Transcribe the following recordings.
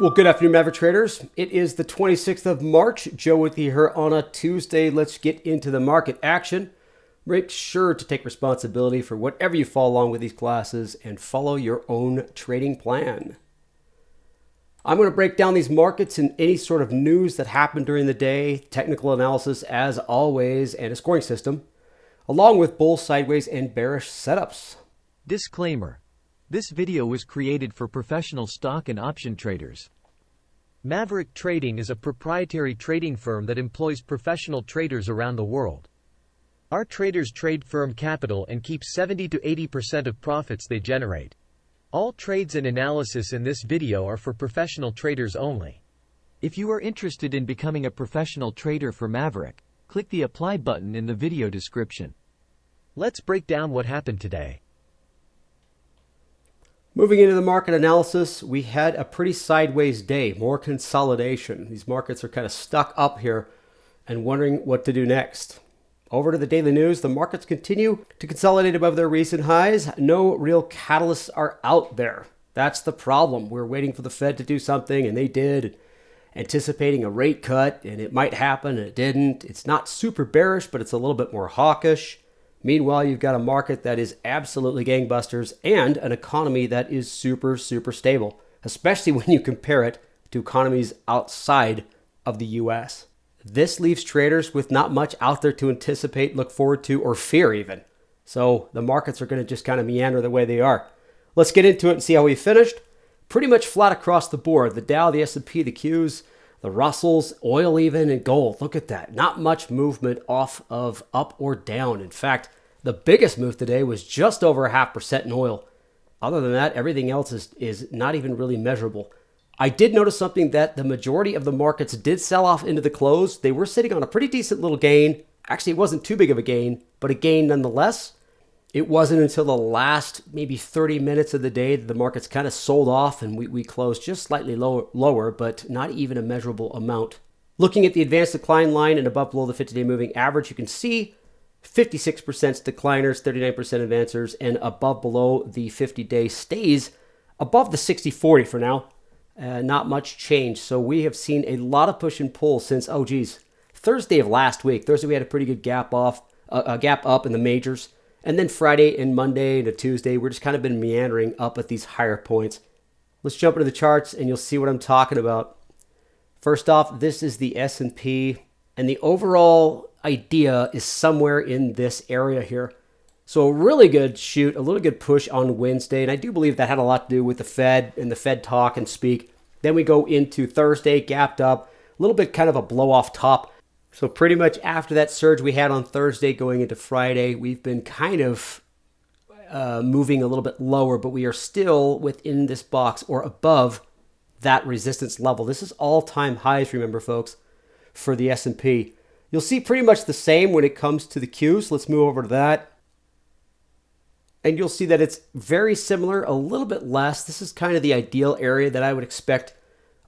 Well, good afternoon, Maverick Traders. It is the 26th of March. Joe with you here on a Tuesday. Let's get into the market action. Make sure to take responsibility for whatever you follow along with these classes and follow your own trading plan. I'm going to break down these markets and any sort of news that happened during the day, technical analysis as always, and a scoring system, along with bull, sideways, and bearish setups. Disclaimer. This video was created for professional stock and option traders. Maverick Trading is a proprietary trading firm that employs professional traders around the world. Our traders trade firm capital and keep 70 to 80% of profits they generate. All trades and analysis in this video are for professional traders only. If you are interested in becoming a professional trader for Maverick, click the apply button in the video description. Let's break down what happened today. Moving into the market analysis, we had a pretty sideways day, more consolidation. These markets are kind of stuck up here and wondering what to do next. Over to the daily news, the markets continue to consolidate above their recent highs. No real catalysts are out there. That's the problem. We're waiting for the Fed to do something, and they did, anticipating a rate cut, and it might happen, and it didn't. It's not super bearish, but it's a little bit more hawkish. Meanwhile, you've got a market that is absolutely gangbusters and an economy that is super, super stable, especially when you compare it to economies outside of the US. This leaves traders with not much out there to anticipate, look forward to, or fear even. So the markets are going to just kind of meander the way they are. Let's get into it and see how we finished. Pretty much flat across the board. The Dow, the S&P, the Qs, the Russells, oil even, and gold. Look at that. Not much movement off of up or down. In fact, the biggest move today was just over 0.5% in oil. Other than that, everything else is not even really measurable. I did notice something that the majority of the markets did sell off into the close. They were sitting on a pretty decent little gain. Actually, it wasn't too big of a gain, but a gain nonetheless. It wasn't until the last maybe 30 minutes of the day that the markets kind of sold off and we closed just slightly lower, but not even a measurable amount. Looking at the advanced decline line and above below the 50-day moving average, you can see 56% decliners, 39% advancers, and above below the 50-day stays above the 60-40 for now. Not much change. So we have seen a lot of push and pull since, Thursday of last week. Thursday we had a pretty good gap up in the majors. And then Friday and Monday to Tuesday, we're just kind of been meandering up at these higher points. Let's jump into the charts and you'll see what I'm talking about. First off, this is the S&P, and the overall idea is somewhere in this area here. So a really good shoot, a little good push on Wednesday, and I do believe that had a lot to do with the Fed and the Fed talk and speak. Then we go into Thursday, gapped up, a little bit kind of a blow off top. So pretty much after that surge we had on Thursday going into Friday, we've been kind of moving a little bit lower, but we are still within this box or above that resistance level. This is all-time highs, remember, folks, for the S&P. You'll see pretty much the same when it comes to the Qs. Let's move over to that. And you'll see that it's very similar, a little bit less. This is kind of the ideal area that I would expect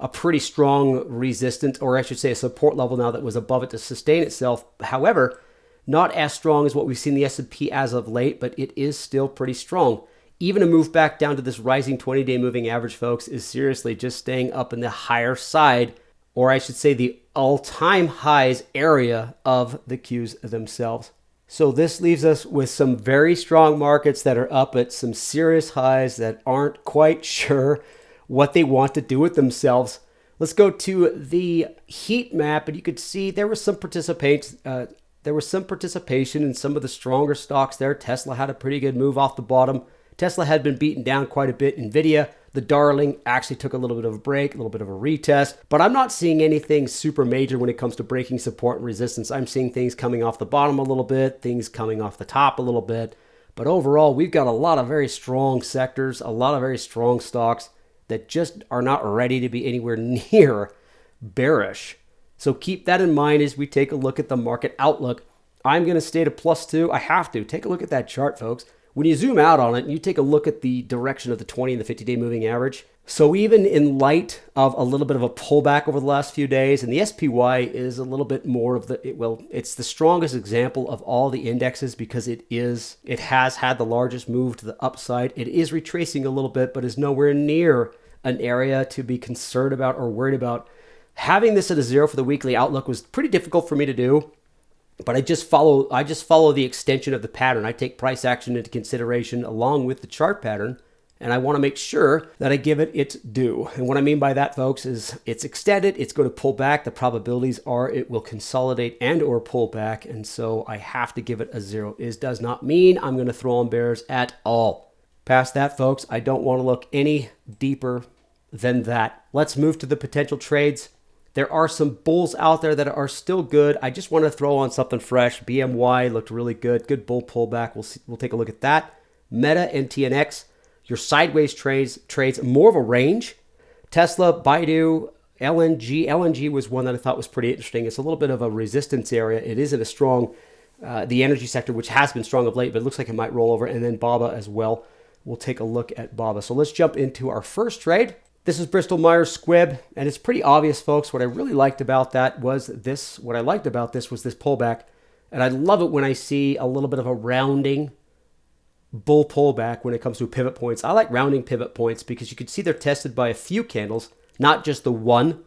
a pretty strong resistance, or I should say a support level now that was above it to sustain itself. However, not as strong as what we've seen the S&P as of late, but it is still pretty strong. Even a move back down to this rising 20-day moving average, folks, is seriously just staying up in the higher side, or I should say the all-time highs area of the Qs themselves. So this leaves us with some very strong markets that are up at some serious highs that aren't quite sure what they want to do with themselves. Let's go to the heat map, and you could see there was some participation in some of the stronger stocks there. Tesla had a pretty good move off the bottom. Tesla had been beaten down quite a bit. Nvidia, the darling, actually took a little bit of a break, a little bit of a retest, but I'm not seeing anything super major when it comes to breaking support and resistance. I'm seeing things coming off the bottom a little bit, things coming off the top a little bit, but overall, we've got a lot of very strong sectors, a lot of very strong stocks that just are not ready to be anywhere near bearish. So keep that in mind as we take a look at the market outlook. I'm going to stay to +2. I have to. Take a look at that chart, folks. When you zoom out on it and you take a look at the direction of the 20 and the 50-day moving average, so even in light of a little bit of a pullback over the last few days, and the SPY is a little bit more of it's the strongest example of all the indexes because it has had the largest move to the upside. It is retracing a little bit, but is nowhere near an area to be concerned about or worried about. Having this at a 0 for the weekly outlook was pretty difficult for me to do, but I just follow the extension of the pattern. I take price action into consideration along with the chart pattern, and I want to make sure that I give it its due. And what I mean by that, folks, is it's extended, it's going to pull back. The probabilities are it will consolidate and or pull back, and so I have to give it a 0. It does not mean I'm going to throw on bears at all. Past that, folks, I don't want to look any deeper than that. Let's move to the potential trades. There are some bulls out there that are still good. I just want to throw on something fresh. BMY looked really good. Good bull pullback. We'll take a look at that. Meta and TNX. Your sideways trades more of a range. Tesla, Baidu, LNG. LNG was one that I thought was pretty interesting. It's a little bit of a resistance area. It isn't a strong, the energy sector, which has been strong of late, but it looks like it might roll over. And then BABA as well. We'll take a look at BABA. So let's jump into our first trade. This is Bristol Myers Squibb, and it's pretty obvious, folks. What I really liked about that was this. What I liked about this was this pullback, and I love it when I see a little bit of a rounding bull pullback when it comes to pivot points. I like rounding pivot points because you can see they're tested by a few candles, not just the one.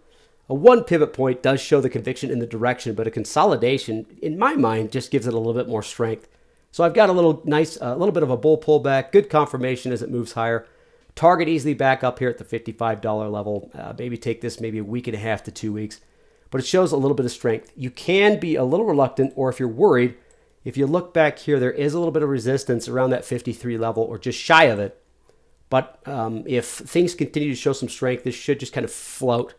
A one pivot point does show the conviction in the direction, but a consolidation, in my mind, just gives it a little bit more strength. So I've got a little bit of a bull pullback, good confirmation as it moves higher. Target easily back up here at the $55 level. Maybe take this maybe a week and a half to 2 weeks. But it shows a little bit of strength. You can be a little reluctant, or if you're worried, if you look back here, there is a little bit of resistance around that 53 level or just shy of it. But if things continue to show some strength, this should just kind of float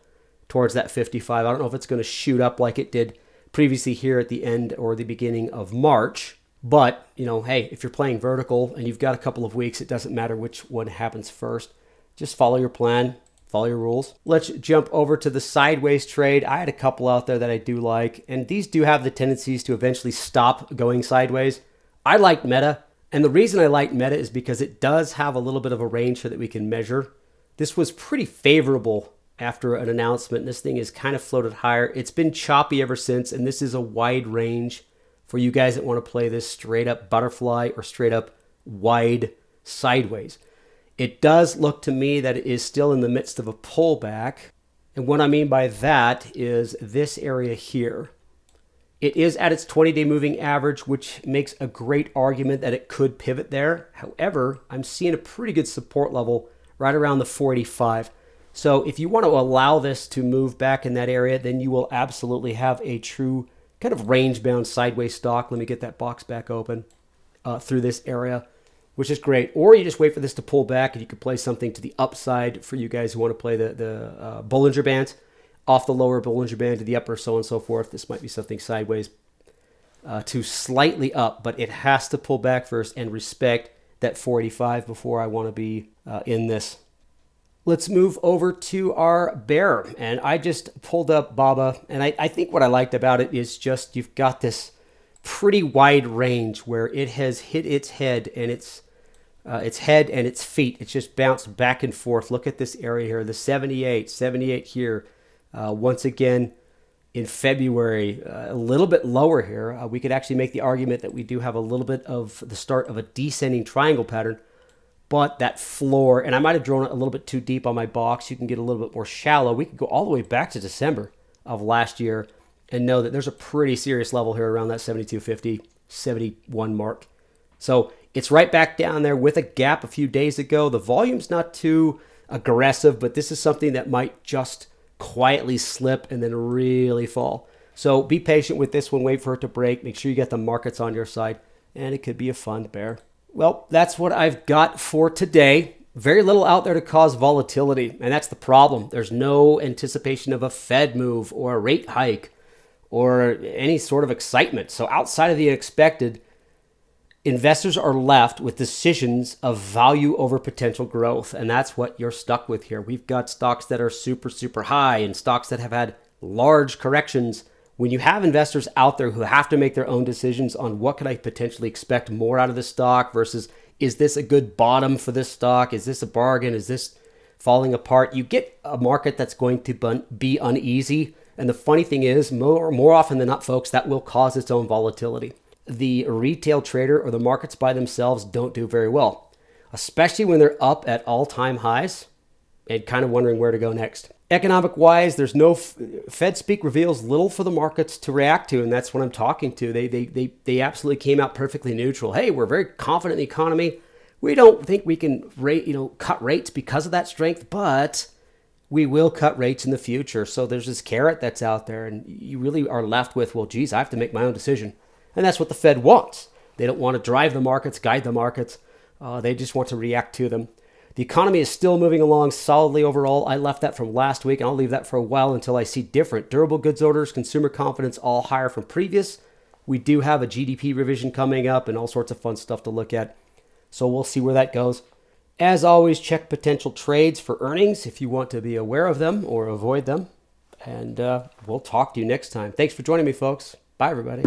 towards that 55. I don't know if it's going to shoot up like it did previously here at the end or the beginning of March. But, hey, if you're playing vertical and you've got a couple of weeks, it doesn't matter which one happens first. Just follow your plan, follow your rules. Let's jump over to the sideways trade. I had a couple out there that I do like, and these do have the tendencies to eventually stop going sideways. I like Meta, and the reason I like Meta is because it does have a little bit of a range so that we can measure. This was pretty favorable after an announcement. This thing is kind of floated higher. It's been choppy ever since, and this is a wide range for you guys that want to play this straight up butterfly or straight up wide sideways. It does look to me that it is still in the midst of a pullback. And what I mean by that is this area here. It is at its 20-day moving average, which makes a great argument that it could pivot there. However, I'm seeing a pretty good support level right around the 485. So if you want to allow this to move back in that area, then you will absolutely have a true kind of range-bound sideways stock. Let me get that box back open through this area, which is great. Or you just wait for this to pull back and you can play something to the upside for you guys who want to play the Bollinger Bands off the lower Bollinger Band to the upper, so on and so forth. This might be something sideways to slightly up, but it has to pull back first and respect that 485 before I want to be in this. Let's move over to our bear. And I just pulled up BABA. And I think what I liked about it is just you've got this pretty wide range where it has hit its head and its head and its feet. It's just bounced back and forth. Look at this area here, the 78 here. Once again, in February, a little bit lower here. We could actually make the argument that we do have a little bit of the start of a descending triangle pattern. But that floor, and I might have drawn it a little bit too deep on my box. You can get a little bit more shallow. We could go all the way back to December of last year and know that there's a pretty serious level here around that 72.50, 71 mark. So it's right back down there with a gap a few days ago. The volume's not too aggressive, but this is something that might just quietly slip and then really fall. So be patient with this one. Wait for it to break. Make sure you get the markets on your side, and it could be a fun bear. Well, that's what I've got for today. Very little out there to cause volatility, and that's the problem. There's no anticipation of a Fed move or a rate hike or any sort of excitement. So outside of the unexpected, investors are left with decisions of value over potential growth, and that's what you're stuck with here. We've got stocks that are super, super high and stocks that have had large corrections. When you have investors out there who have to make their own decisions on what could I potentially expect more out of this stock versus is this a good bottom for this stock? Is this a bargain? Is this falling apart? You get a market that's going to be uneasy. And the funny thing is, more often than not, folks, that will cause its own volatility. The retail trader or the markets by themselves don't do very well, especially when they're up at all-time highs. and kind of wondering where to go next. Economic-wise, there's no Fed speak reveals little for the markets to react to, and that's what I'm talking to. They absolutely came out perfectly neutral. Hey, we're very confident in the economy. We don't think we can cut rates because of that strength, but we will cut rates in the future. So there's this carrot that's out there, and you really are left with, well, geez, I have to make my own decision. And that's what the Fed wants. They don't want to drive the markets, guide the markets. They just want to react to them. The economy is still moving along solidly overall. I left that from last week, and I'll leave that for a while until I see different. Durable goods orders, consumer confidence, all higher from previous. We do have a GDP revision coming up and all sorts of fun stuff to look at. So we'll see where that goes. As always, check potential trades for earnings if you want to be aware of them or avoid them. And we'll talk to you next time. Thanks for joining me, folks. Bye, everybody.